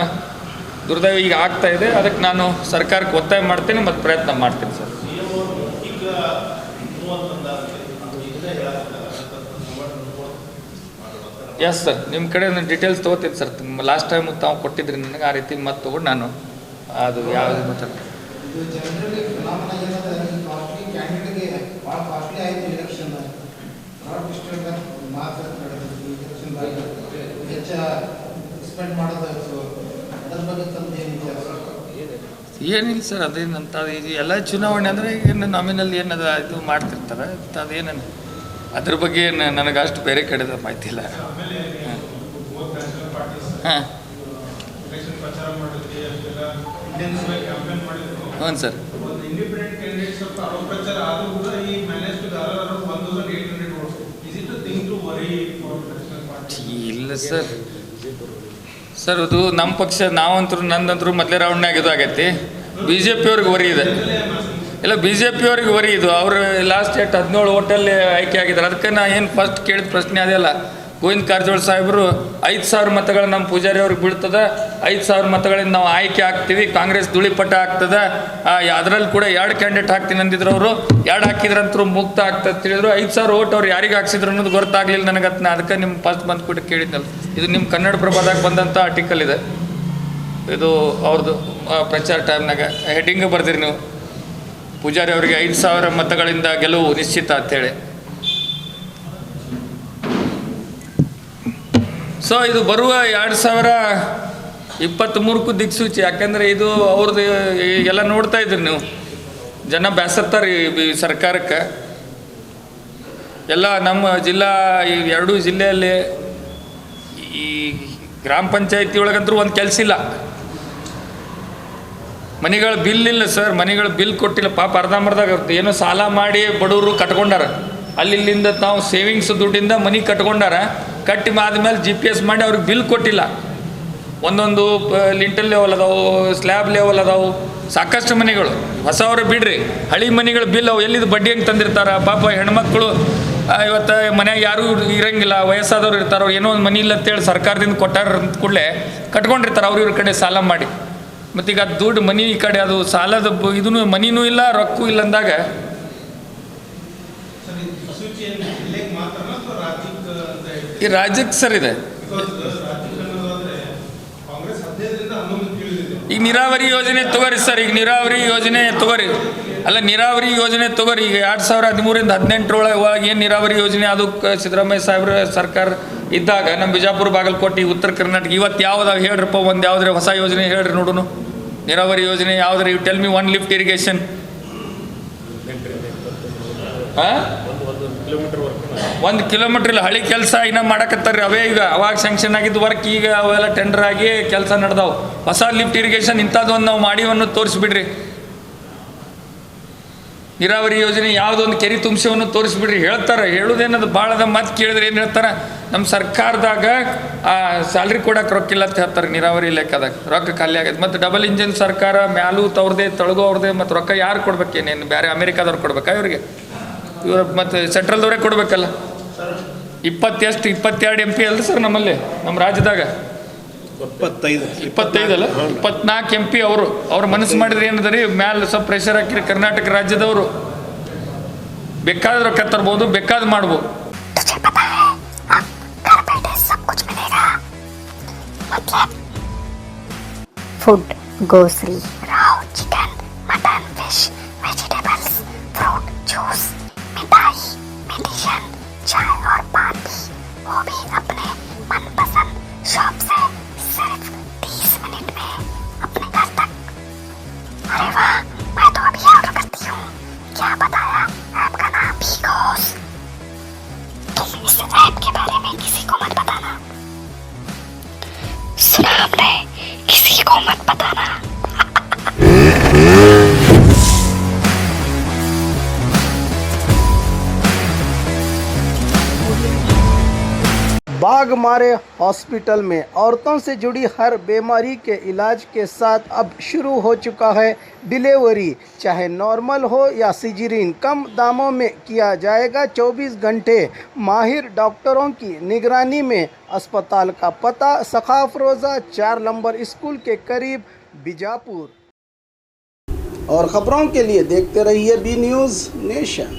ದುರ್ದೈವ ಈಗ ಆಗ್ತಾ ಇದೆ. ಅದಕ್ಕೆ ನಾನು ಸರ್ಕಾರಕ್ಕೆ ಒತ್ತಾಯ ಮಾಡ್ತೀನಿ ಮತ್ತು ಪ್ರಯತ್ನ ಮಾಡ್ತೀನಿ ಸರ್. ಎಸ್ ಸರ್, ನಿಮ್ಮ ಕಡೆ ನಾನು ಡೀಟೇಲ್ಸ್ ತೊಗೋತೀನಿ ಸರ್. ಲಾಸ್ಟ್ ಟೈಮ್ ತಾವು ಕೊಟ್ಟಿದ್ರಿ ನನಗೆ, ಆ ರೀತಿ ಮತ್ತೆ ತೊಗೊಂಡು ನಾನು ಅದು ಯಾವುದು ಮಾತಾಡ್ತೀನಿ. ಏನಿಲ್ಲ ಸರ್, ಅದೇನಂತ ಇದು ಎಲ್ಲ ಚುನಾವಣೆ ಅಂದರೆ ಏನು ನಾಮಿನಲ್ ಏನದ ಇದು ಮಾಡ್ತಿರ್ತಾರೆ, ಅದೇನು ಅದ್ರ ಬಗ್ಗೆ ನನಗೆ ಅಷ್ಟು ಬೇರೆ ಕಡೆದ ಮಾಹಿತಿ ಇಲ್ಲ. ಹಾಂ ಹ್ಞೂ ಸರ್. ಇಲ್ಲ ಸರ್, ಸರ್ ಅದು ನಮ್ಮ ಪಕ್ಷ ನಾವಂತರೂ ನಂದಂತರೂ ಮೊದಲೇ ರೌಂಡ್ನಾಗ ಇದು ಆಗೈತಿ. BJP ಅವ್ರಿಗೆ ವರಿ ಇದೆ. ಇಲ್ಲ, BJP ಅವ್ರಿಗೆ ವರಿ ಇದು. ಅವರು ಲಾಸ್ಟ್ 17 ಓಟಲ್ಲಿ ಆಯ್ಕೆ ಆಗಿದ್ದಾರೆ. ಅದಕ್ಕೆ ನಾ ಏನು ಫಸ್ಟ್ ಕೇಳಿದ ಪ್ರಶ್ನೆ ಅದೆಲ್ಲ, ಗೋವಿಂದ ಕಾರಜೋಳ ಸಾಹೇಬರು 5,000 ಮತಗಳು ನಮ್ಮ ಪೂಜಾರಿ ಅವ್ರಿಗೆ ಬೀಳ್ತದೆ, 5,000 ಮತಗಳಿಂದ ನಾವು ಆಯ್ಕೆ ಆಗ್ತೀವಿ, ಕಾಂಗ್ರೆಸ್ ಧೂಳಿಪಟ ಆಗ್ತದೆ, ಅದರಲ್ಲಿ ಕೂಡ 2 ಕ್ಯಾಂಡಿಡೇಟ್ ಹಾಕ್ತೀನಿ ಅಂದಿದ್ರು. ಅವರು 2 ಹಾಕಿದ್ರಂತರೂ ಮುಕ್ತ ಆಗ್ತದೆ ತಿಳಿದ್ರು. 5,000 ಓಟ್ ಅವ್ರು ಯಾರಿಗೆ ಹಾಕ್ಸಿದ್ರು ಅನ್ನೋದು ಗೊತ್ತಾಗಲಿಲ್ಲ ನನಗೆ. ಅದಕ್ಕೆ ನಿಮ್ಮ ಫಸ್ಟ್ ಬಂದು ಕೂಡ ಕೇಳಿದ್ನಲ್ಲ. ಇದು ನಿಮ್ಮ ಕನ್ನಡ ಪ್ರಭಾದಾಗ ಬಂದಂಥ ಆರ್ಟಿಕಲ್ ಇದೆ. ಇದು ಅವ್ರದ್ದು ಪ್ರಚಾರ ಟೈಮ್ನಾಗ ಹೆಡ್ಡಿಂಗ್ ಬರ್ದಿರಿ ನೀವು, ಪೂಜಾರಿ ಅವರಿಗೆ 5,000 ಮತಗಳಿಂದ ಗೆಲುವು ನಿಶ್ಚಿತ ಅಂತೇಳಿ. ಸೊ ಇದು ಬರುವ 2023ಕ್ಕೂ ದಿಕ್ಸೂಚಿ. ಯಾಕೆಂದರೆ ಇದು ಅವ್ರದ್ದು ಎಲ್ಲ ನೋಡ್ತಾ ಇದ್ರಿ ನೀವು, ಜನ ಬೇಸತ್ತಾರೆ ಈ ಸರ್ಕಾರಕ್ಕೆ. ಎಲ್ಲ ನಮ್ಮ ಜಿಲ್ಲಾ ಈ ಎರಡೂ ಜಿಲ್ಲೆಯಲ್ಲಿ ಈ ಗ್ರಾಮ ಪಂಚಾಯತಿ ಒಳಗಂತೂ ಒಂದು ಕೆಲಸ ಇಲ್ಲ. ಮನೆಗಳ ಬಿಲ್ ಇಲ್ಲ ಸರ್, ಮನೆಗಳ ಬಿಲ್ ಕೊಟ್ಟಿಲ್ಲ. ಪಾಪ ಅರ್ಧಂಬರ್ಧ ಏನೋ ಸಾಲ ಮಾಡಿ ಬಡವರು ಕಟ್ಕೊಂಡಾರ. ಅಲ್ಲಿಂದ ನಾವು ಸೇವಿಂಗ್ಸ್ ದುಡ್ಡಿಂದ ಮನೆ ಕಟ್ಕೊಂಡಾರ. ಕಟ್ಟಿ ಆದಮೇಲೆ GPS ಮಾಡಿ ಅವ್ರಿಗೆ ಬಿಲ್ ಕೊಟ್ಟಿಲ್ಲ. ಒಂದೊಂದು ಲಿಂಟಲ್ ಲೆವೆಲ್ ಅದಾವು, ಸ್ಲ್ಯಾಬ್ ಲೆವೆಲ್ ಅದಾವು, ಸಾಕಷ್ಟು ಮನೆಗಳು. ಹೊಸವರು ಬಿಡ್ರಿ, ಹಳಿ ಮನೆಗಳ ಬಿಲ್ ಅವು ಎಲ್ಲಿದ್ದು ಬಡ್ಡಿ ಹೆಂಗೆ ತಂದಿರ್ತಾರೆ. ಪಾಪ ಹೆಣ್ಮಕ್ಳು ಇವತ್ತು ಮನ್ಯಾಗ ಯಾರೂ ಇರಂಗಿಲ್ಲ, ವಯಸ್ಸಾದವ್ರು ಇರ್ತಾರೆ. ಅವ್ರು ಏನೋ ಒಂದು ಮನೆ ಇಲ್ಲ ಅಂತೇಳಿ ಸರ್ಕಾರದಿಂದ ಕೊಟ್ಟಾರ ಅಂತ ಕೂಡಲೇ ಕಟ್ಕೊಂಡಿರ್ತಾರೆ ಇವ್ರ ಕಡೆ ಸಾಲ ಮಾಡಿ. ಮತ್ತೀಗ ಅದು ದುಡ್ಡು ಮನೆ ಈ ಕಡೆ ಅದು ಸಾಲದ ಇದೂ ಮನಿನೂ ಇಲ್ಲ, ರೊಕ್ಕೂ ಇಲ್ಲ ಅಂದಾಗ ಈ ರಾಜ್ಯಕ್ಕೆ ಸರ್ ಇದೆ. ಈಗ ನೀರಾವರಿ ಯೋಜನೆ ತಗೋರಿ ಸರ್, ಈಗ ನೀರಾವರಿ ಯೋಜನೆ ತಗೋರಿ. ಅಲ್ಲ, ನೀರಾವರಿ ಯೋಜನೆ ತಗೋರಿ. ಈಗ 2013ರಿಂದ 2018 ಏನು ನೀರಾವರಿ ಯೋಜನೆ ಅದು ಸಿದ್ದರಾಮಯ್ಯ ಸಾಹೇಬ್ರ ಸರ್ಕಾರ ಇದ್ದಾಗ ನಮ್ಮ ಬಿಜಾಪುರ, ಬಾಗಲಕೋಟೆ, ಉತ್ತರ ಕರ್ನಾಟಕ ಇವತ್ತು ಯಾವ್ದಾವ ಹೇಳ್ರಪ್ಪ, ಒಂದು ಯಾವುದ್ರೆ ಹೊಸ ಯೋಜನೆ ಹೇಳ್ರಿ ನೋಡೋಣ. ನೀರಾವರಿ ಯೋಜನೆ ಯಾವುದ್ರಿ? You tell me one lift irrigation. ಹಾಂ, 1 ಕಿಲೋಮೀಟ್ರ್ ಇಲ್ಲ. ಹಳಿ ಕೆಲಸ ಇನ್ನೂ ಮಾಡಕತ್ತಾರ್ರಿ. ಅವೇ ಈಗ ಅವಾಗ ಸ್ಯಾಂಕ್ಷನ್ ಆಗಿದ್ದು ವರ್ಕ್ ಈಗ ಅವೆಲ್ಲ ಟೆಂಡರ್ ಆಗಿ ಕೆಲಸ ನಡೆದಾವು. ಹೊಸ ಲಿಫ್ಟ್ ಇರಿಗೇಷನ್ ಇಂಥದ್ದು ಒಂದು ನಾವು ಮಾಡಿವನ್ನು ತೋರಿಸ್ಬಿಡ್ರಿ. ನೀರಾವರಿ ಯೋಜನೆ ಯಾವುದೊಂದು ಕೆರೆ ತುಂಬಿಸವನ್ನು ತೋರಿಸ್ಬಿಡ್ರಿ. ಹೇಳ್ತಾರೆ, ಹೇಳೋದೇನದು ಭಾಳದ ಮಾತು ಕೇಳಿದ್ರೆ ಏನು ಹೇಳ್ತಾರೆ, ನಮ್ಮ ಸರ್ಕಾರದಾಗ ಸ್ಯಾಲ್ರಿ ಕೊಡೋಕೆ ರೊಕ್ಕ ಇಲ್ಲ ಅಂತ ಹೇಳ್ತಾರೆ. ನೀರಾವರಿ ಇಲಾಖೆದಾಗ ರೊಕ್ಕ ಖಾಲಿ ಆಗೈತೆ. ಮತ್ತು ಡಬಲ್ ಇಂಜಿನ್ ಸರ್ಕಾರ, ಮ್ಯಾಲೂ ತವ್ರದೇ ತಳಗೋ ಅವ್ರದೇ. ಮತ್ತು ರೊಕ್ಕ ಯಾರು ಕೊಡ್ಬೇಕೇನೇನು? ಬೇರೆ ಅಮೇರಿಕಾದವ್ರು ಕೊಡ್ಬೇಕಾ ಇವರಿಗೆ? ಇವ್ರ ಮತ್ತು ಸೆಂಟ್ರಲ್ದವರೇ ಕೊಡಬೇಕಲ್ಲ. 22 MP ಅಲ್ರಿ ಸರ್ ನಮ್ಮಲ್ಲಿ, ನಮ್ಮ ರಾಜ್ಯದಾಗ 25 ಅಲ್ಲ, 24 MP. ಅವ್ರು ಮನಸ್ಸು ಮಾಡಿದ್ರೆ ಏನದ ರೀ, ಮ್ಯಾಲೆ ಸ್ವಲ್ಪ ಪ್ರೆಷರ್ ಹಾಕಿರಿ. ಕರ್ನಾಟಕ ರಾಜ್ಯದವರು ಬೇಕಾದ್ರೆ ರೊಕ್ಕ ತರ್ಬೋದು, ಬೇಕಾದ್ ಮಾಡ್ಬೋದು. Food, grocery, raw chicken, mutton, fish, vegetables, fruit, juice, मिठाई, मेडिसिन, चाय और पानी, वो भी अपने मनपसंद शॉप से सिर्फ 30 मिनट में अपने घर तक। अरे वाह, मैं तो अभी ऑर्डर करती हूँ। क्या बताया? ऐप का नाम बिगोस। तुम इस ऐप के बारे में किसी को मत बताना। सुना आपने? किसी को मत बताना। बाघमारे हॉस्पिटल में औरतों से जुड़ी हर बीमारी के इलाज के साथ अब शुरू हो चुका है डिलीवरी। चाहे नॉर्मल हो या सिजेरियन, कम दामों में किया जाएगा। 24 घंटे माहिर डॉक्टरों की निगरानी में। अस्पताल का पता सखाफ रोज़ा 4 नंबर स्कूल के करीब, बीजापुर। और ख़बरों के लिए देखते रहिए बी न्यूज़ नेशन।